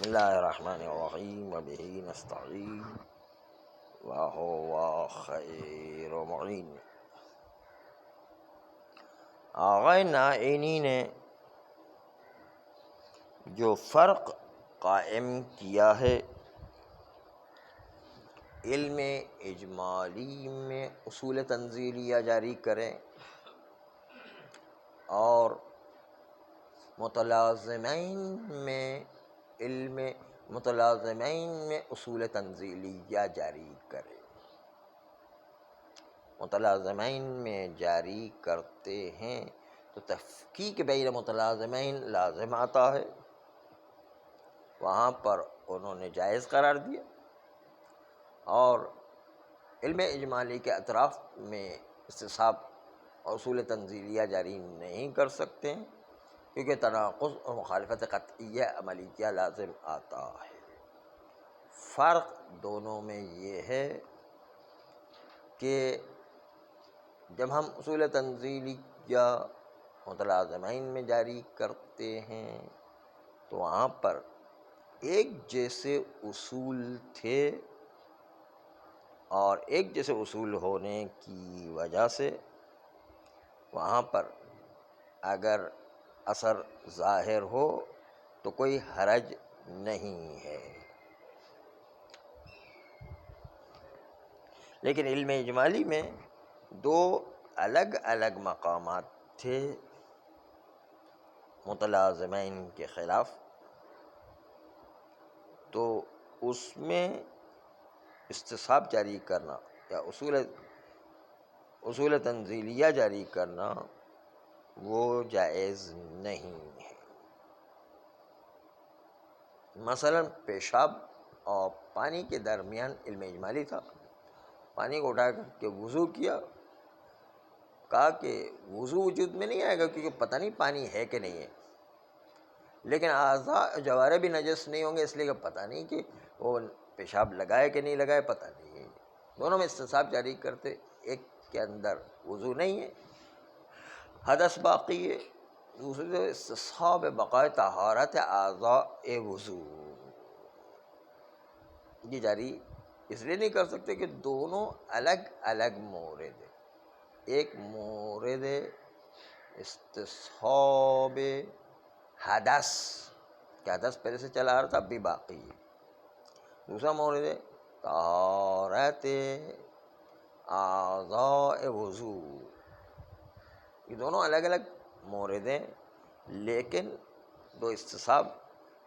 بسم اللہ الرحمن الرحیم وبہ نستعین وہو خیر معین۔ آقا نائینی نے جو فرق قائم کیا ہے علم اجمالی میں اصول تنزیلیہ جاری کریں اور متلازمین میں علم متلازمین میں اصول تنزیلیہ جاری کریں، متلازمین میں جاری کرتے ہیں تو تفکیک بین متلازمین لازم آتا ہے، وہاں پر انہوں نے جائز قرار دیا، اور علم اجمالی کے اطراف میں استصحاب اور اصول تنزیلیہ جاری نہیں کر سکتے ہیں، کیونکہ تناقض اور مخالفت قطعیہ عملیہ لازم آتا ہے۔ فرق دونوں میں یہ ہے کہ جب ہم اصول تنزیلیہ متلازمین میں جاری کرتے ہیں تو وہاں پر ایک جیسے اصول تھے، اور ایک جیسے اصول ہونے کی وجہ سے وہاں پر اگر اثر ظاہر ہو تو کوئی حرج نہیں ہے، لیکن علم اجمالی میں دو الگ الگ مقامات تھے متلازمین کے خلاف، تو اس میں استصحاب جاری کرنا یا اصول تنزیلیہ جاری کرنا وہ جائز نہیں ہے۔ مثلا پیشاب اور پانی کے درمیان علم اجمالی تھا، پانی کو اٹھا کر کے وضو کیا، کہا کہ وضو وجود میں نہیں آئے گا کیونکہ پتہ نہیں پانی ہے کہ نہیں ہے، لیکن اعضاء جوارح بھی نجس نہیں ہوں گے اس لیے کہ پتہ نہیں کہ وہ پیشاب لگائے کہ نہیں لگائے، پتہ نہیں ہے، دونوں میں استصحاب جاری کرتے، ایک کے اندر وضو نہیں ہے، حدث باقی ہے، دوسرے استصحاب بقائے طہارت اعضاء وضو، یہ جاری اس لیے نہیں کر سکتے کہ دونوں الگ الگ مورد ہیں، ایک مورد استصحاب حدث کہ حدث پہلے سے چلا آ رہا تھا اب بھی باقی ہے، دوسرا مورد طہارت اعضاء وضو، یہ دونوں الگ الگ مورد ہیں، لیکن دو استصحاب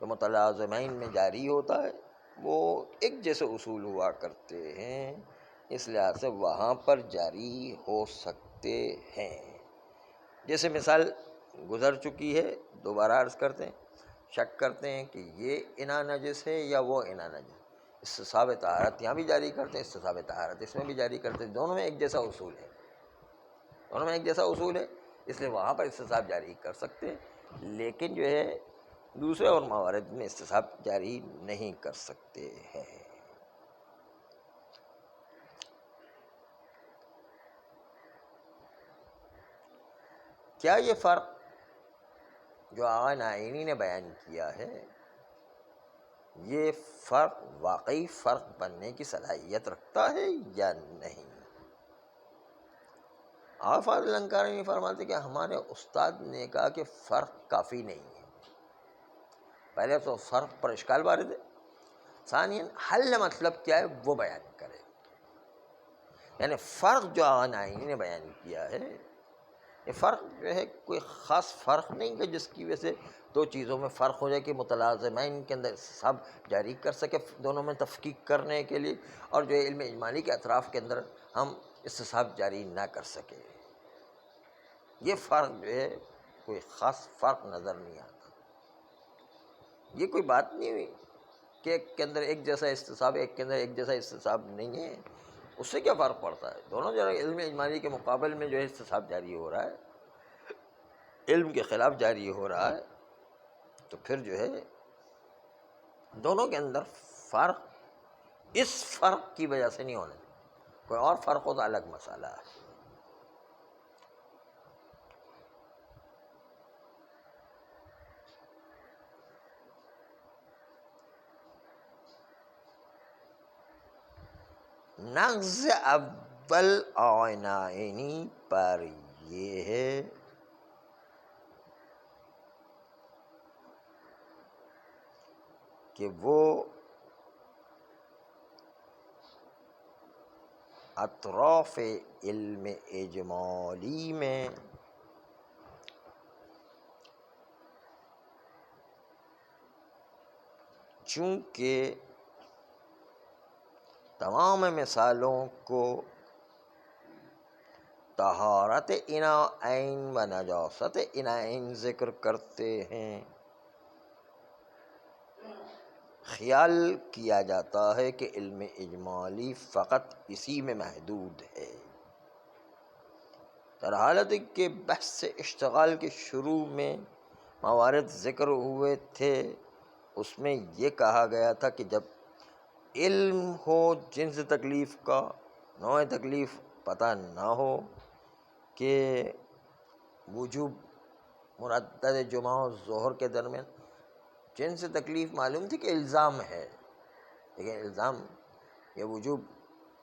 جو متلازمین میں جاری ہوتا ہے وہ ایک جیسے اصول ہوا کرتے ہیں، اس لحاظ سے وہاں پر جاری ہو سکتے ہیں۔ جیسے مثال گزر چکی ہے، دوبارہ عرض کرتے ہیں، شک کرتے ہیں کہ یہ انا نجس ہے یا وہ انا نجس، استصحاب طہارت یہاں بھی جاری کرتے ہیں، استصحاب طہارت اس میں بھی جاری کرتے ہیں، دونوں میں ایک جیسا اصول ہے، دونوں میں ایک جیسا اصول ہے، اس لیے وہاں پر استصحاب جاری کر سکتے ہیں، لیکن جو ہے دوسرے اور موارد میں استصحاب جاری نہیں کر سکتے ہیں۔ کیا یہ فرق جو آقا نائینی نے بیان کیا ہے یہ فرق واقعی فرق بننے کی صلاحیت رکھتا ہے یا نہیں؟ آقا فاضل انکاری فرماتے کہ ہمارے استاد نے کہا کہ فرق کافی نہیں ہے، پہلے تو فرق پر اشکال وارد ہے، ثانیاً حل مطلب کیا ہے وہ بیان کرے، یعنی فرق جو آقا نائینی نے بیان کیا ہے یہ فرق جو ہے کوئی خاص فرق نہیں کہ جس کی وجہ سے دو چیزوں میں فرق ہو جائے کہ متلازمین کے اندر سب جاری کر سکے دونوں میں تفکیک کرنے کے لیے، اور جو علم اجمالی کے اطراف کے اندر ہم استصحاب جاری نہ کر سکے، یہ فرق جو ہے کوئی خاص فرق نظر نہیں آتا، یہ کوئی بات نہیں ہوئی کہ ایک کے اندر ایک جیسا استصحاب ایک کے اندر ایک جیسا استصحاب نہیں ہے، اس سے کیا فرق پڑتا ہے، دونوں جو ہے علم اجمالی کے مقابل میں جو ہے استصحاب جاری ہو رہا ہے، علم کے خلاف جاری ہو رہا ہے، تو پھر جو ہے دونوں کے اندر فرق اس فرق کی وجہ سے نہیں ہونا، کوئی اور فرق ہو تو الگ مسئلہ ہے۔ نقض اول آئینی پر یہ ہے کہ وہ اطراف علم اجمالی میں چونکہ تمام مثالوں کو طہارت اناءین و نجاست اناءین ذکر کرتے ہیں، خیال کیا جاتا ہے کہ علم اجمالی فقط اسی میں محدود ہے، در حالت کہ بحث اشتغال کے شروع میں موارد ذکر ہوئے تھے، اس میں یہ کہا گیا تھا کہ جب علم ہو جنس تکلیف کا، نوع تکلیف پتہ نہ ہو، کہ وجوب مردد جمعہ و ظہر کے درمیان جنس تکلیف معلوم تھی کہ الزام ہے، لیکن الزام یہ وجوب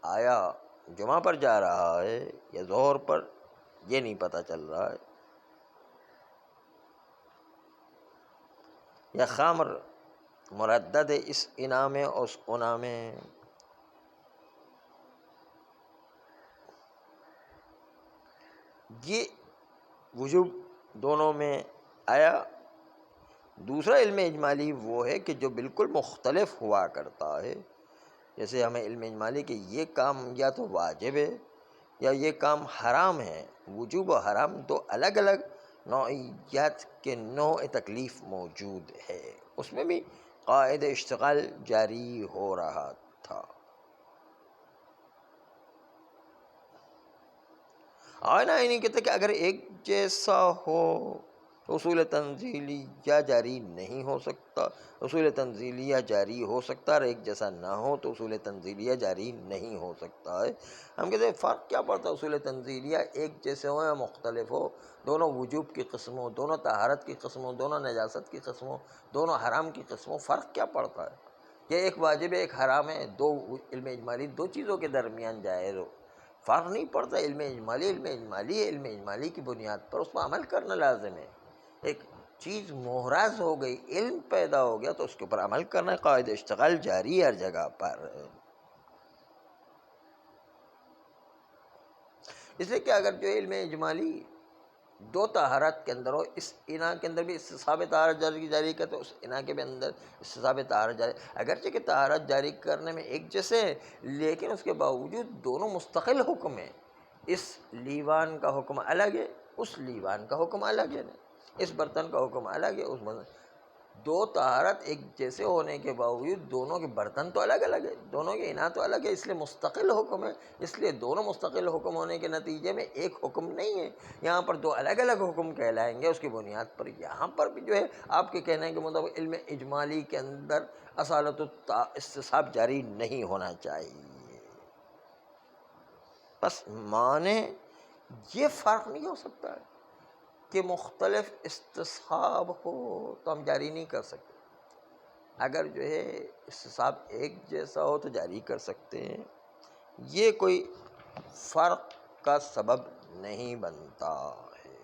آیا جمعہ پر جا رہا ہے یا ظہر پر، یہ نہیں پتہ چل رہا ہے، یا خمر مردد اس انا میں اور اس انا میں، یہ وجوب دونوں میں آیا۔ دوسرا علم اجمالی وہ ہے کہ جو بالکل مختلف ہوا کرتا ہے، جیسے ہمیں علم اجمالی کہ یہ کام یا تو واجب ہے یا یہ کام حرام ہے، وجوب و حرام دو الگ الگ نوعیت کے نوع تکلیف موجود ہے، اس میں بھی قاعدہ اشتغال جاری ہو رہا تھا۔ آئینہ نہیں کہتے کہ اگر ایک جیسا ہو تو اصول تنزیلیہ جاری نہیں ہو سکتا، اصول تنزیلیہ جاری ہو سکتا، اور ایک جیسا نہ ہو تو اصول تنزیلیہ جاری نہیں ہو سکتا ہے۔ ہم کہتے ہیں فرق کیا پڑتا ہے اصول تنزیلیہ ایک جیسے ہو یا مختلف ہو، دونوں وجوب کی قسم ہو، دونوں طہارت کی قسم ہو، دونوں نجاست کی قسم ہو، دونوں حرام کی قسم ہو، فرق کیا پڑتا ہے؟ کہ ایک واجب ہے ایک حرام ہے، دو علم اجمالی دو چیزوں کے درمیان جائز ہو، فرق نہیں پڑتا۔ علم اجمالی علم اجمالی ہے، علم اجمالی کی بنیاد پر اس پر عمل کرنا لازم ہے۔ ایک چیز محراز ہو گئی، علم پیدا ہو گیا تو اس کے اوپر عمل کرنا، قاعدہ اشتغال جاری ہے ہر جگہ پر۔ اس لیے کہ اگر جو علم اجمالی دو طہارت کے اندر ہو، اس انا کے اندر بھی استصحاب طہارت جاری کرتے، اس انا کے بھی اندر استصحاب طہارت جاری، اگرچہ کہ طہارت جاری کرنے میں ایک جیسے ہے، لیکن اس کے باوجود دونوں مستقل حکم ہیں۔ اس لیوان کا حکم الگ ہے، اس لیوان کا حکم الگ ہے، اس برتن کا حکم الگ ہے، اس برتن، دو طہارت ایک جیسے ہونے کے باوجود دونوں کے برتن تو الگ الگ ہے، دونوں کے انا تو الگ ہے، اس لیے مستقل حکم ہے۔ اس لیے دونوں مستقل حکم ہونے کے نتیجے میں ایک حکم نہیں ہے، یہاں پر دو الگ الگ حکم کہلائیں گے۔ اس کی بنیاد پر یہاں پر بھی جو ہے آپ کے کہنے کے مطابق علم اجمالی کے اندر اصالت استصحاب جاری نہیں ہونا چاہیے، بس معنی یہ فرق نہیں ہو سکتا ہے کہ مختلف استصحاب ہو تو ہم جاری نہیں کر سکتے، اگر جو ہے استصحاب ایک جیسا ہو تو جاری کر سکتے ہیں، یہ کوئی فرق کا سبب نہیں بنتا ہے۔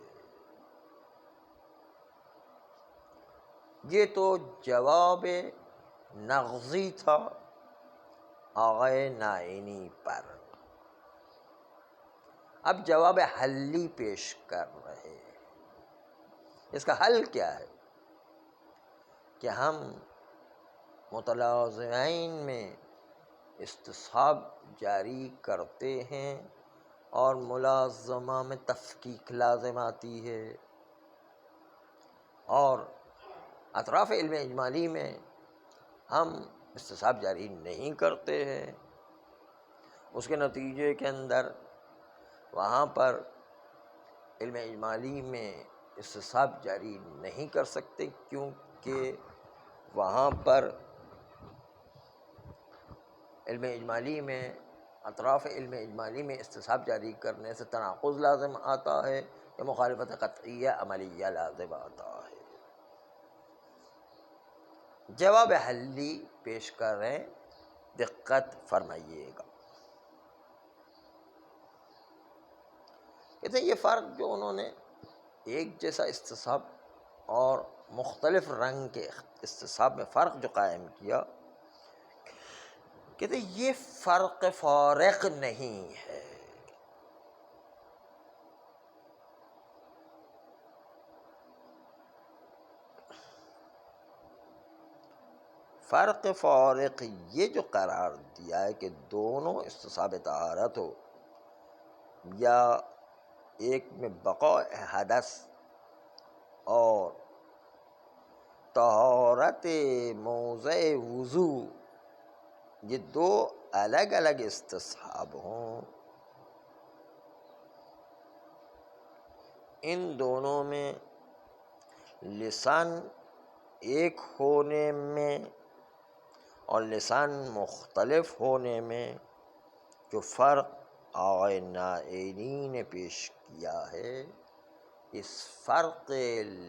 یہ تو جواب نغزی تھا آغائے نائینی پر، اب جواب حلی پیش کر رہے ہیں۔ اس کا حل کیا ہے کہ ہم متلازمین میں استصحاب جاری کرتے ہیں اور ملازمہ میں تفکیک لازم آتی ہے، اور اطراف علم اجمالی میں ہم استصحاب جاری نہیں کرتے ہیں۔ اس کے نتیجے کے اندر وہاں پر علم اجمالی میں استصحاب جاری نہیں کر سکتے، کیونکہ وہاں پر علم اجمالی میں اطراف علم اجمالی میں استصحاب جاری کرنے سے تناقض لازم آتا ہے یا مخالفت قطعیہ عملیہ لازم آتا ہے۔ جواب حلی پیش کر رہے ہیں، دقت فرمائیے گا۔ کہتے ہیں یہ فرق جو انہوں نے ایک جیسا استصحاب اور مختلف رنگ کے استصحاب میں فرق جو قائم کیا، کہتے ہیں یہ فرق فارق نہیں ہے، فرق فارق یہ جو قرار دیا ہے کہ دونوں استصحاب طہارت ہو یا ایک میں بقاء حدث اور طہارت موضع وضو، یہ دو الگ الگ استصحاب ہوں، ان دونوں میں لسان ایک ہونے میں اور لسان مختلف ہونے میں جو فرق آقائے نائینی نے پیش کیا ہے، اس فرق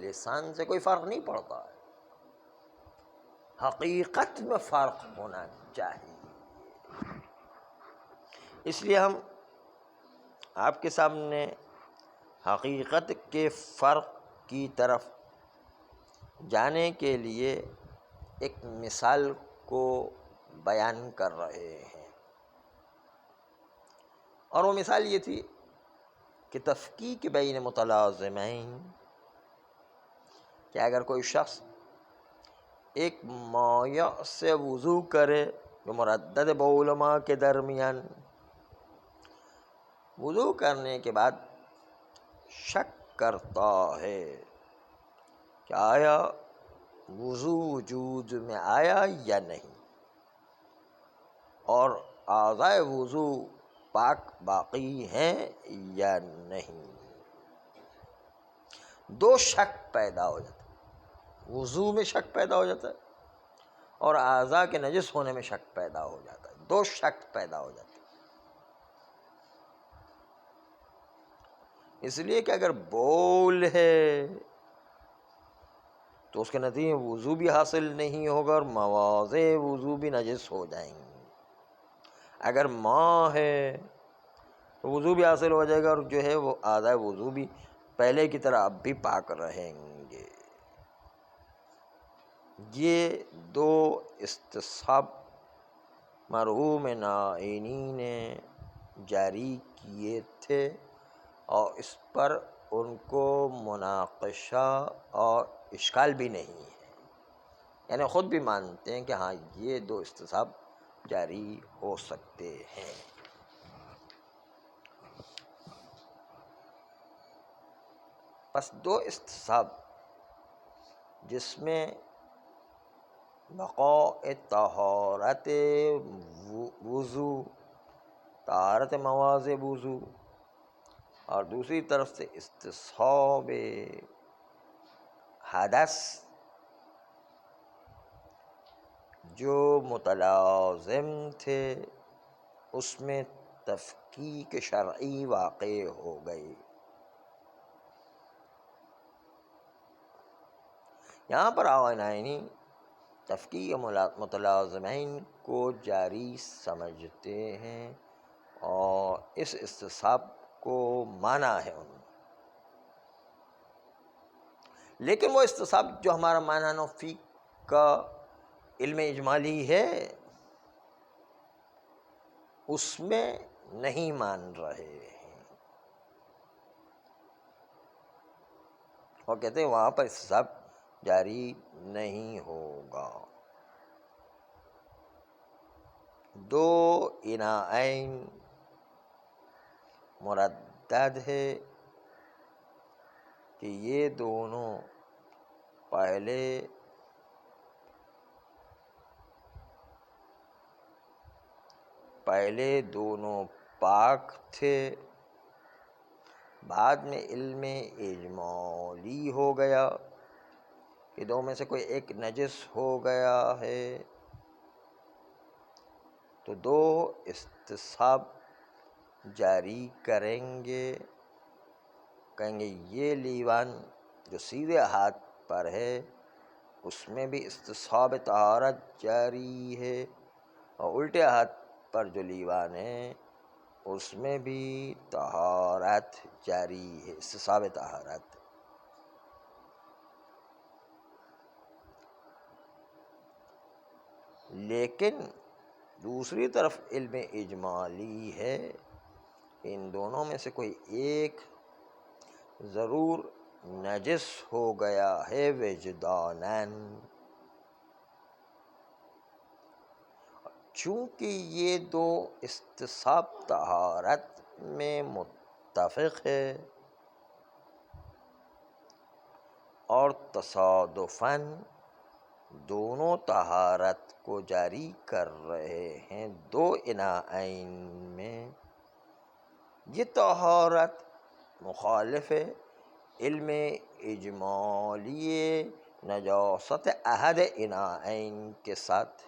لسان سے کوئی فرق نہیں پڑتا ہے، حقیقت میں فرق ہونا چاہیے۔ اس لیے ہم آپ کے سامنے حقیقت کے فرق کی طرف جانے کے لیے ایک مثال کو بیان کر رہے ہیں، اور وہ مثال یہ تھی کہ تفکیک بین متلازمین، کہ اگر کوئی شخص ایک مائع سے وضو کرے جو مردد بعلماء کے درمیان، وضو کرنے کے بعد شک کرتا ہے کہ آیا وضو وجود میں آیا یا نہیں، اور اعضائے وضو پاک باقی ہیں یا نہیں، دو شک پیدا ہو جاتا ہے، وضو میں شک پیدا ہو جاتا ہے اور اعضاء کے نجس ہونے میں شک پیدا ہو جاتا ہے، دو شک پیدا ہو جاتا ہے۔ اس لیے کہ اگر بول ہے تو اس کے نتیجے میں وضو بھی حاصل نہیں ہوگا اور مواضع وضو بھی نجس ہو جائیں گے، اگر ماں ہے تو وضو بھی حاصل ہو جائے گا اور جو ہے وہ اعضائے وضو بھی پہلے کی طرح اب بھی پاک رہیں گے۔ یہ دو استصحاب مرحوم نائینی نے جاری کیے تھے اور اس پر ان کو مناقشہ اور اشکال بھی نہیں ہے، یعنی خود بھی مانتے ہیں کہ ہاں یہ دو استصحاب جاری ہو سکتے ہیں۔ بس دو استصحاب جس میں بقاء طہارت وضو، طہارت مواضع وضو، اور دوسری طرف سے استصحاب حدث جو متلازم تھے، اس میں تفکیک شرعی واقع ہو گئی۔ یہاں پر آقا نائینی تفکیک متلازمین کو جاری سمجھتے ہیں اور اس استصحاب کو مانا ہے انہوں نے، لیکن وہ استصحاب جو ہمارا معنی فی کا علم اجمالی ہے اس میں نہیں مان رہے ہیں، اور کہتے ہیں وہاں پر استصحاب جاری نہیں ہوگا۔ دو اناءین مردد ہے کہ یہ دونوں پہلے دونوں پاک تھے، بعد میں علم اجمالی ہو گیا کہ دو میں سے کوئی ایک نجس ہو گیا ہے، تو دو استصحاب جاری کریں گے، کہیں گے یہ لیوان جو سیدھے ہاتھ پر ہے اس میں بھی استصحاب طہارت جاری ہے، اور الٹے ہاتھ پر جو لیوان ہے اس میں بھی طہارت جاری ہے، استصحاب طہارت. لیکن دوسری طرف علم اجمالی ہے، ان دونوں میں سے کوئی ایک ضرور نجس ہو گیا ہے وجداناً، چونکہ یہ دو استصحاب طہارت میں متفق ہے اور تصادفاً دونوں طہارت کو جاری کر رہے ہیں دو اناءین میں. یہ طہارت مخالف ہے علم اجمالی نجاست احد اناءین کے ساتھ،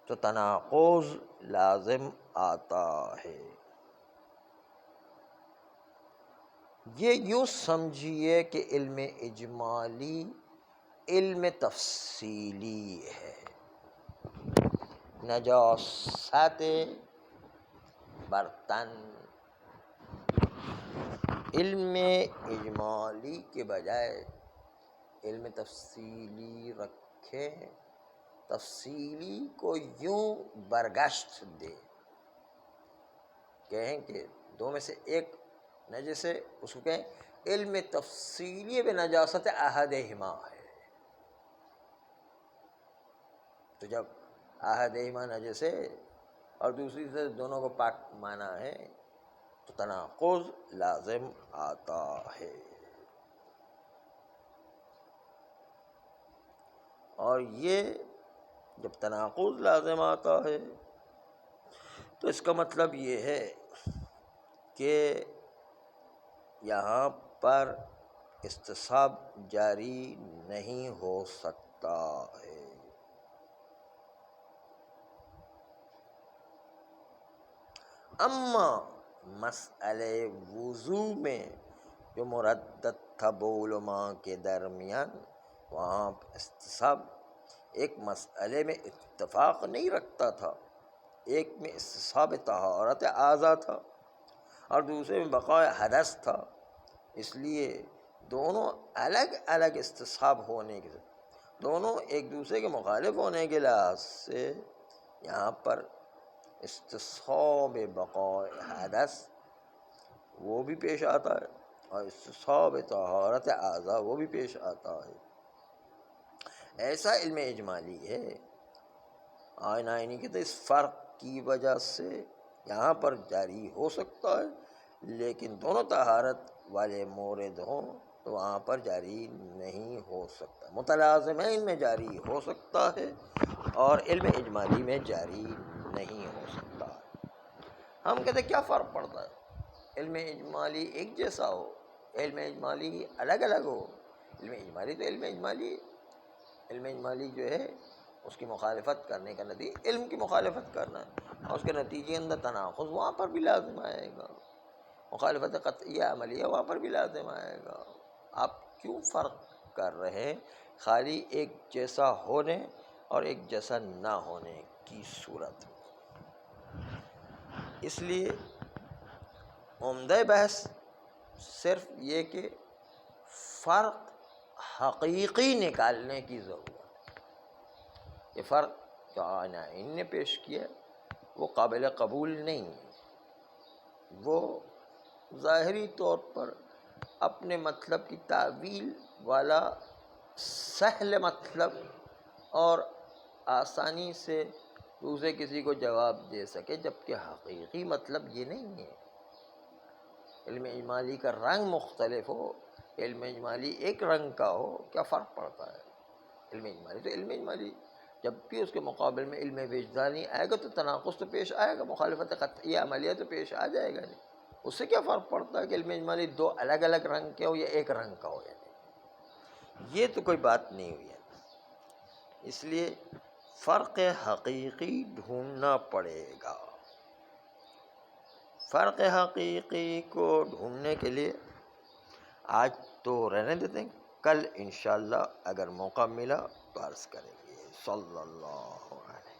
تو تناقض لازم آتا ہے. یہ یوں سمجھیے کہ علم اجمالی علم تفصیلی ہے. نجاست برتن علم اجمالی کے بجائے علم تفصیلی رکھیں، تفصیلی کو یوں برگشت دے، کہیں کہ دو میں سے ایک نجس ہے، اس کو کہیں علم تفصیلی بنجاست احدہما ہے. تو جب احدہما نجس ہے اور دوسری سے دونوں کو پاک مانا ہے تو تناقض لازم آتا ہے. اور یہ جب تناقض لازم آتا ہے تو اس کا مطلب یہ ہے کہ یہاں پر استصحاب جاری نہیں ہو سکتا ہے. اما مسئلہ وضو میں جو مردد تھا بول و ماں کے درمیان، وہاں استصحاب ایک مسئلے میں اتفاق نہیں رکھتا تھا، ایک میں استصحاب طہارت اعضاء تھا اور دوسرے میں بقاء حدث تھا. اس لیے دونوں الگ الگ استصحاب ہونے کے، دونوں ایک دوسرے کے مخالف ہونے کے لحاظ سے یہاں پر استصحاب بقاء حدث وہ بھی پیش آتا ہے اور استصحاب طہارت اعضاء وہ بھی پیش آتا ہے. ایسا علم اجمالی ہے. آئینی کے تو اس فرق کی وجہ سے یہاں پر جاری ہو سکتا ہے، لیکن دونوں طہارت والے مورد ہوں تو وہاں پر جاری نہیں ہو سکتا. متلازمین میں جاری ہو سکتا ہے اور علم اجمالی میں جاری نہیں ہو سکتا. ہم کہتے کیا فرق پڑتا ہے، علم اجمالی ایک جیسا ہو، علم اجمالی الگ الگ ہو. علم اجمالی تو علم اجمالی، علم اجمالی جو ہے اس کی مخالفت کرنے کا نتیجہ علم کی مخالفت کرنا ہے اور اس کے نتیجے اندر تناقض وہاں پر بھی لازم آئے گا، مخالفت قطعیہ عملیہ وہاں پر بھی لازم آئے گا. آپ کیوں فرق کر رہے ہیں خالی ایک جیسا ہونے اور ایک جیسا نہ ہونے کی صورت میں؟ اس لیے عمدہ بحث صرف یہ کہ فرق حقیقی نکالنے کی ضرورت ہے. یہ فرق جو آئین نے پیش کیا وہ قابل قبول نہیں ہے، وہ ظاہری طور پر اپنے مطلب کی تعویل والا سہل مطلب اور آسانی سے دوسرے کسی کو جواب دے سکے، جبکہ حقیقی مطلب یہ نہیں ہے. علم اجمالی کا رنگ مختلف ہو، علم اجمالی ایک رنگ کا ہو، کیا فرق پڑتا ہے؟ علم اجمالی تو علم اجمالی، جب بھی اس کے مقابل میں علم وجدانی آئے گا تو تناقض تو پیش آئے گا، مخالفت قطعیہ عملیہ تو پیش آ جائے گا. نہیں، اس سے کیا فرق پڑتا ہے کہ علم اجمالی دو الگ الگ رنگ کے ہو یا ایک رنگ کا ہو. یہ تو کوئی بات نہیں ہوئی ہے. اس لیے فرق حقیقی ڈھونڈنا پڑے گا. فرق حقیقی کو ڈھونڈنے کے لیے آج تو رہنے دیتے ہیں، کل انشاءاللہ اگر موقع ملا تو عرض کریں گے. صلی اللہ علیہ